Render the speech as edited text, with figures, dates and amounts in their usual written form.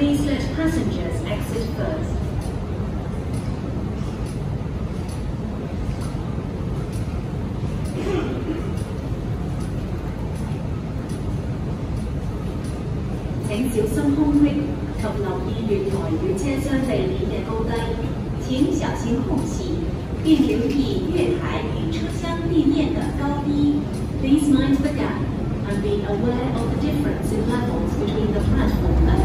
Please let passengers exit first. 請小心空隙及留意月台與車廂地面嘅高低。請小心空隙，並留意月台與車廂地面的高低。Please mind the gap and be aware of the difference in levels between the platform and